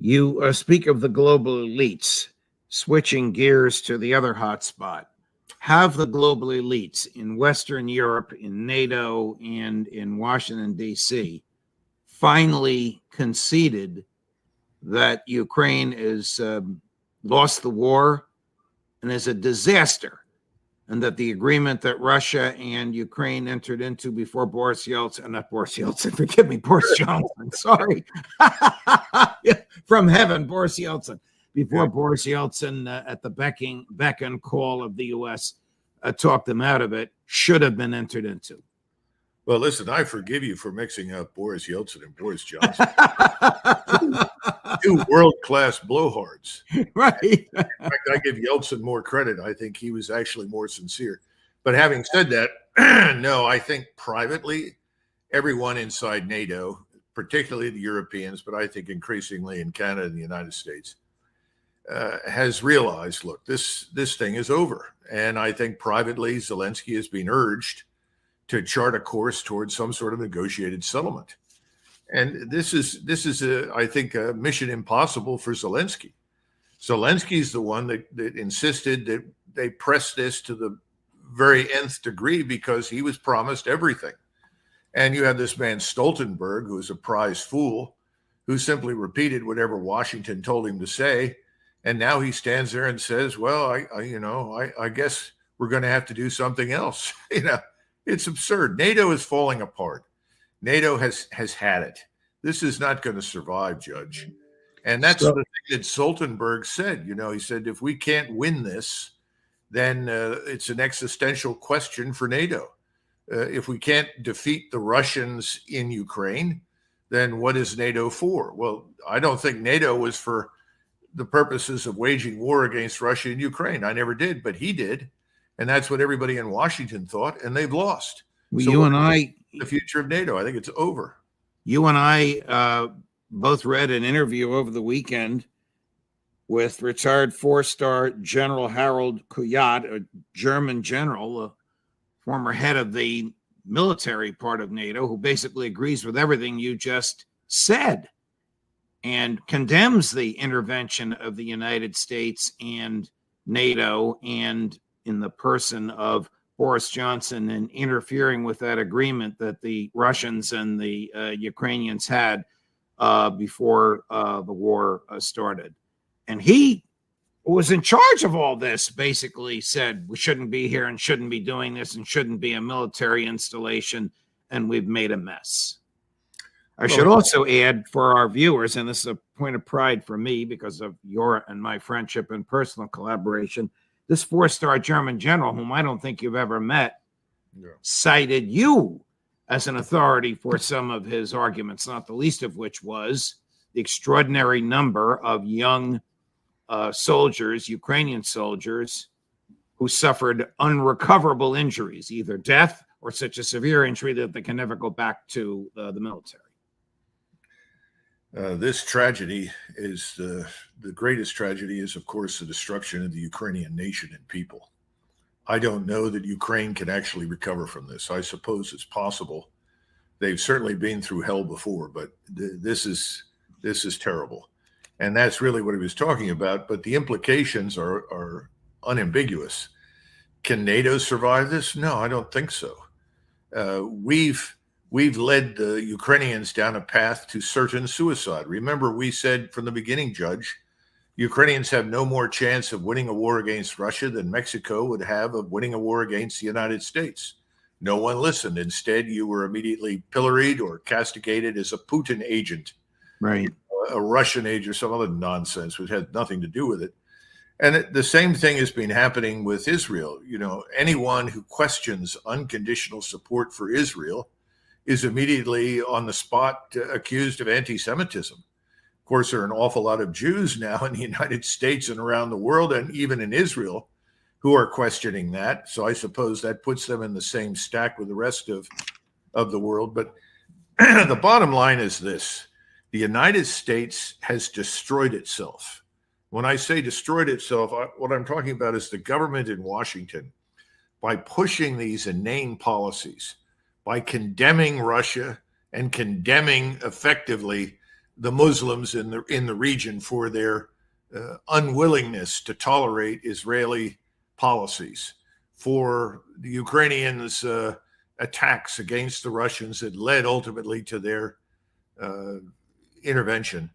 You speak of the global elites. Switching gears to the other hotspot, have the global elites in Western Europe, in NATO, and in Washington, D.C. finally conceded that Ukraine has lost the war and is a disaster, and that the agreement that Russia and Ukraine entered into before Boris Johnson, forgive me, Boris Johnson, sorry, from heaven, Boris Yeltsin, before Boris Yeltsin at the beck and call of the U.S. Talked them out of it, should have been entered into. Well, listen, I forgive you for mixing up Boris Yeltsin and Boris Johnson. Two world-class blowhards. Right. In fact, I give Yeltsin more credit. I think he was actually more sincere. But having said that, no, I think privately, everyone inside NATO, particularly the Europeans, but I think increasingly in Canada and the United States, has realized, look, this thing is over. And I think privately, Zelensky is being urged to chart a course towards some sort of negotiated settlement. And this is I think, a mission impossible for Zelensky. Zelensky's the one that insisted that they press this to the very nth degree because he was promised everything. And you have this man Stoltenberg, who is a prize fool, who simply repeated whatever Washington told him to say. And now he stands there and says, well, I guess we're going to have to do something else. It's absurd. NATO is falling apart. NATO has had it. This is not going to survive, Judge. And that's the thing that Stoltenberg said. He said, if we can't win this, then it's an existential question for NATO. If we can't defeat the Russians in Ukraine, then what is NATO for? Well, I don't think NATO was for the purposes of waging war against Russia and Ukraine. I never did, but he did. And that's what everybody in Washington thought, and they've lost. Well, so the future of NATO, I think it's over. You and I both read an interview over the weekend with retired four-star General Harold Kuyat, a German general, a former head of the military part of NATO, who basically agrees with everything you just said and condemns the intervention of the United States and NATO, and in the person of Boris Johnson, and interfering with that agreement that the Russians and the Ukrainians had before the war started. And he was in charge of all this, basically said we shouldn't be here and shouldn't be doing this and shouldn't be a military installation, and we've made a mess. I should also add for our viewers, and this is a point of pride for me because of your and my friendship and personal collaboration, this four-star German general, whom I don't think you've ever met, cited you as an authority for some of his arguments, not the least of which was the extraordinary number of young soldiers, Ukrainian soldiers, who suffered unrecoverable injuries, either death or such a severe injury that they can never go back to the military. This tragedy is the greatest tragedy is, of course, the destruction of the Ukrainian nation and people. I don't know that Ukraine can actually recover from this. I suppose it's possible. They've certainly been through hell before, but this is terrible. And that's really what he was talking about. But the implications are unambiguous. Can NATO survive this? No, I don't think so. We've led the Ukrainians down a path to certain suicide. Remember, we said from the beginning, Judge, Ukrainians have no more chance of winning a war against Russia than Mexico would have of winning a war against the United States. No one listened. Instead, you were immediately pilloried or castigated as a Putin agent, right? A Russian agent or some other nonsense, which had nothing to do with it. And the same thing has been happening with Israel. Anyone who questions unconditional support for Israel is immediately on the spot accused of anti-Semitism. Of course, there are an awful lot of Jews now in the United States and around the world, and even in Israel, who are questioning that. So I suppose that puts them in the same stack with the rest of the world. But the bottom line is this: the United States has destroyed itself. When I say destroyed itself, what I'm talking about is the government in Washington, by pushing these inane policies, by condemning Russia and condemning effectively the Muslims in the region for their unwillingness to tolerate Israeli policies, for the Ukrainians' attacks against the Russians that led ultimately to their intervention.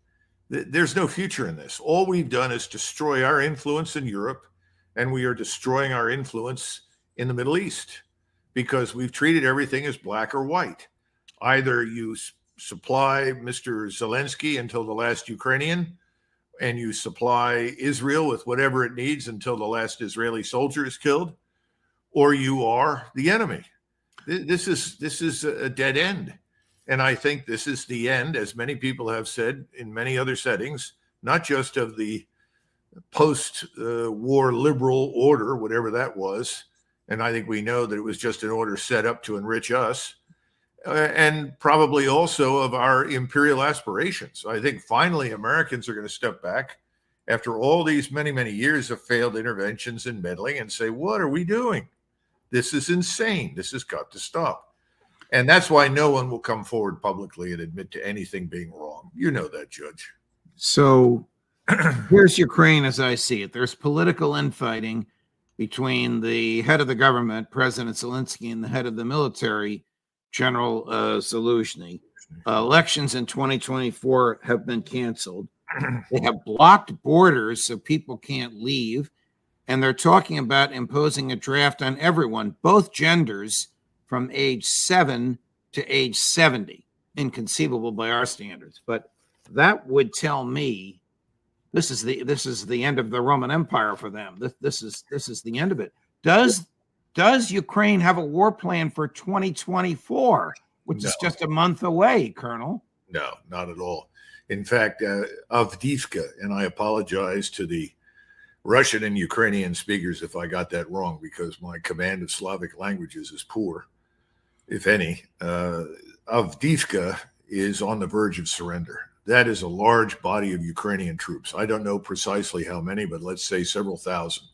There's no future in this. All we've done is destroy our influence in Europe, and we are destroying our influence in the Middle East because we've treated everything as black or white. Either you supply Mr. Zelensky until the last Ukrainian, and you supply Israel with whatever it needs until the last Israeli soldier is killed, or you are the enemy. This is a dead end. And I think this is the end, as many people have said in many other settings, not just of the post-war liberal order, whatever that was. And I think we know that it was just an order set up to enrich us, and probably also of our imperial aspirations. I think finally Americans are going to step back after all these many, many years of failed interventions and meddling and say, what are we doing? This is insane. This has got to stop. And that's why no one will come forward publicly and admit to anything being wrong. You know that, Judge. So here's Ukraine as I see it. There's political infighting between the head of the government, President Zelensky, and the head of the military, General Zaluzhny. Elections in 2024 have been canceled. They have blocked borders so people can't leave. And they're talking about imposing a draft on everyone, both genders, from age 7 to age 70. Inconceivable by our standards. But that would tell me this is the end of the Roman Empire for them. This is the end of it. Does Ukraine have a war plan for 2024, which is just a month away, Colonel? No, not at all. In fact, Avdiivka, and I apologize to the Russian and Ukrainian speakers if I got that wrong, because my command of Slavic languages is poor, if any. Avdiivka is on the verge of surrender. That is a large body of Ukrainian troops. I don't know precisely how many, but let's say several thousand.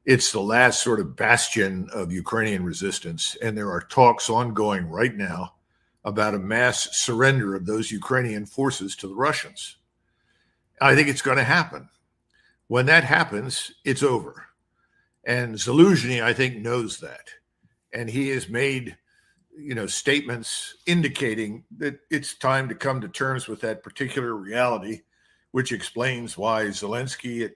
It's the last sort of bastion of Ukrainian resistance, and there are talks ongoing right now about a mass surrender of those Ukrainian forces to the Russians. I think it's going to happen. When that happens, it's over. And Zaluzhny, I think, knows that. And he has made, statements indicating that it's time to come to terms with that particular reality, which explains why Zelensky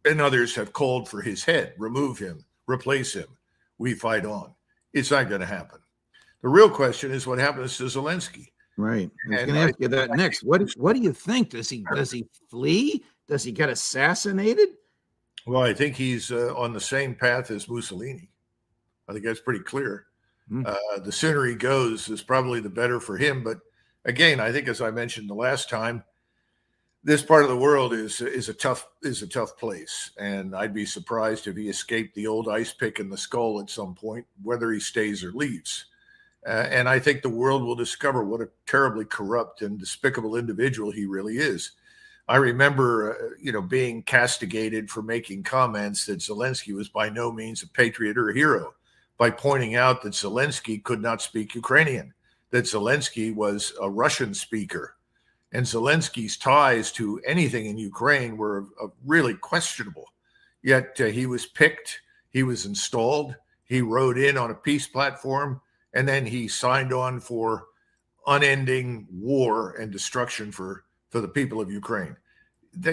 and others have called for his head. Remove him, replace him. We fight on. It's not going to happen. The real question is what happens to Zelensky. Right. I was going to ask you that next. What do you think? Does he flee? Does he get assassinated? Well, I think he's on the same path as Mussolini. I think that's pretty clear. The sooner he goes is probably the better for him. But again, I think, as I mentioned the last time, this part of the world is a tough place, and I'd be surprised if he escaped the old ice pick in the skull at some point, whether he stays or leaves. And I think the world will discover what a terribly corrupt and despicable individual he really is. I remember, being castigated for making comments that Zelensky was by no means a patriot or a hero, by pointing out that Zelensky could not speak Ukrainian, that Zelensky was a Russian speaker. And Zelensky's ties to anything in Ukraine were really questionable. Yet he was picked, he was installed, he rode in on a peace platform, and then he signed on for unending war and destruction for the people of Ukraine.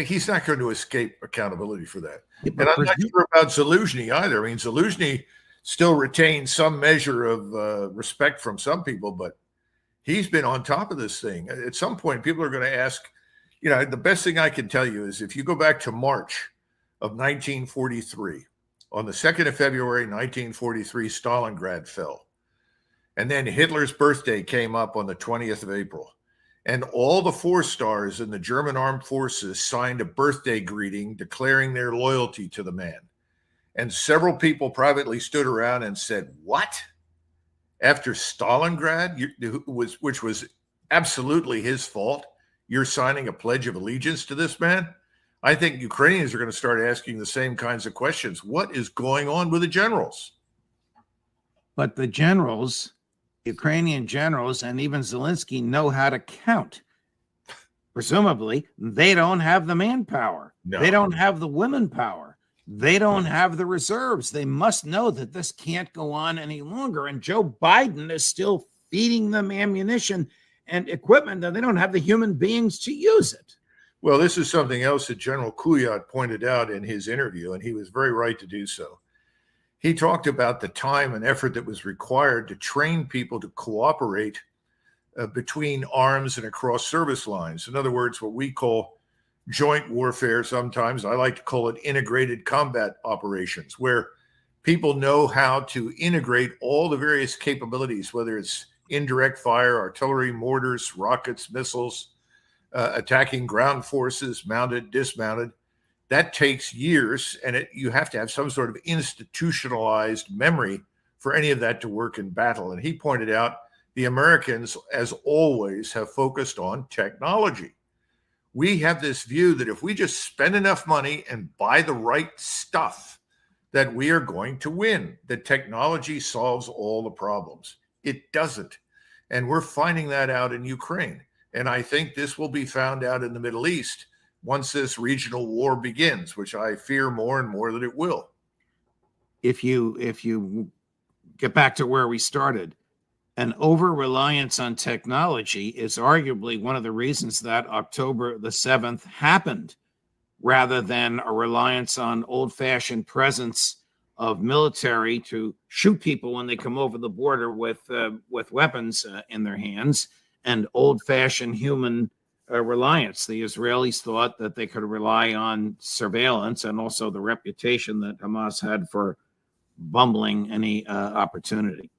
He's not going to escape accountability for that. Yeah, and I'm not sure about Zaluzhny either. I mean, Zaluzhny still retains some measure of respect from some people, but he's been on top of this thing. At some point, people are going to ask, the best thing I can tell you is if you go back to March of 1943, on the 2nd of February, 1943, Stalingrad fell. And then Hitler's birthday came up on the 20th of April. And all the 4 stars in the German armed forces signed a birthday greeting declaring their loyalty to the man. And several people privately stood around and said, what? After Stalingrad, which was absolutely his fault, you're signing a pledge of allegiance to this man? I think Ukrainians are going to start asking the same kinds of questions. What is going on with the generals? But the generals, Ukrainian generals, and even Zelensky know how to count. presumably, they don't have the manpower. No. They don't have the women power. They don't have the reserves. They must know that this can't go on any longer. And Joe Biden is still feeding them ammunition and equipment, and they don't have the human beings to use it. Well, this is something else that General Kuyat pointed out in his interview, and he was very right to do so. He talked about the time and effort that was required to train people to cooperate between arms and across service lines. In other words, what we call joint warfare sometimes. I like to call it integrated combat operations, where people know how to integrate all the various capabilities, whether it's indirect fire, artillery, mortars, rockets, missiles, attacking ground forces, mounted, dismounted. That takes years, and you have to have some sort of institutionalized memory for any of that to work in battle. And he pointed out the Americans, as always, have focused on technology. We have this view that if we just spend enough money and buy the right stuff, that we are going to win, that technology solves all the problems. It doesn't. And we're finding that out in Ukraine. And I think this will be found out in the Middle East once this regional war begins, which I fear more and more that it will. If you get back to where we started, an over-reliance on technology is arguably one of the reasons that October the 7th happened, rather than a reliance on old-fashioned presence of military to shoot people when they come over the border with weapons in their hands, and old-fashioned human reliance. The Israelis thought that they could rely on surveillance, and also the reputation that Hamas had for bumbling any opportunity.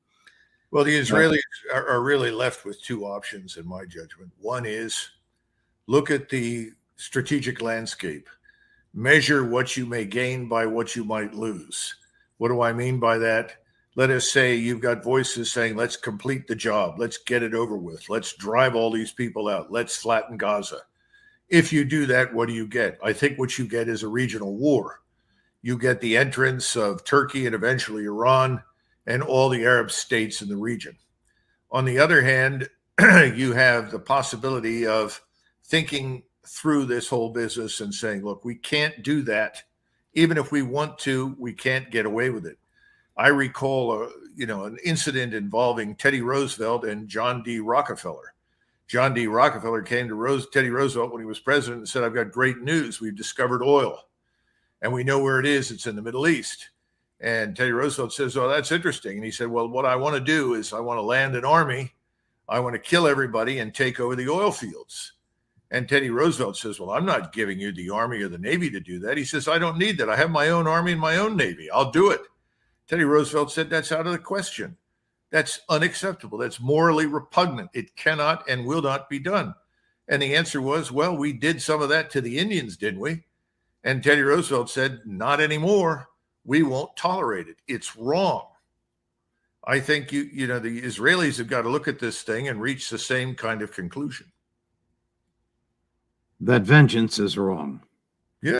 Well, the Israelis are really left with two options, in my judgment. One is look at the strategic landscape, measure what you may gain by what you might lose. What do I mean by that? Let us say you've got voices saying, let's complete the job. Let's get it over with. Let's drive all these people out. Let's flatten Gaza. If you do that, what do you get? I think what you get is a regional war. You get the entrance of Turkey and eventually Iran and all the Arab states in the region. On the other hand, you have the possibility of thinking through this whole business and saying, look, we can't do that. Even if we want to, we can't get away with it. I recall, an incident involving Teddy Roosevelt and John D. Rockefeller. John D. Rockefeller came to Teddy Roosevelt when he was president and said, I've got great news. We've discovered oil, and we know where it is. It's in the Middle East. And Teddy Roosevelt says, oh, that's interesting. And he said, well, what I want to do is I want to land an army. I want to kill everybody and take over the oil fields. And Teddy Roosevelt says, well, I'm not giving you the Army or the Navy to do that. He says, I don't need that. I have my own Army and my own Navy. I'll do it. Teddy Roosevelt said, that's out of the question. That's unacceptable. That's morally repugnant. It cannot and will not be done. And the answer was, well, we did some of that to the Indians, didn't we? And Teddy Roosevelt said, not anymore. We won't tolerate it. It's wrong. I think the Israelis have got to look at this thing and reach the same kind of conclusion. That vengeance is wrong.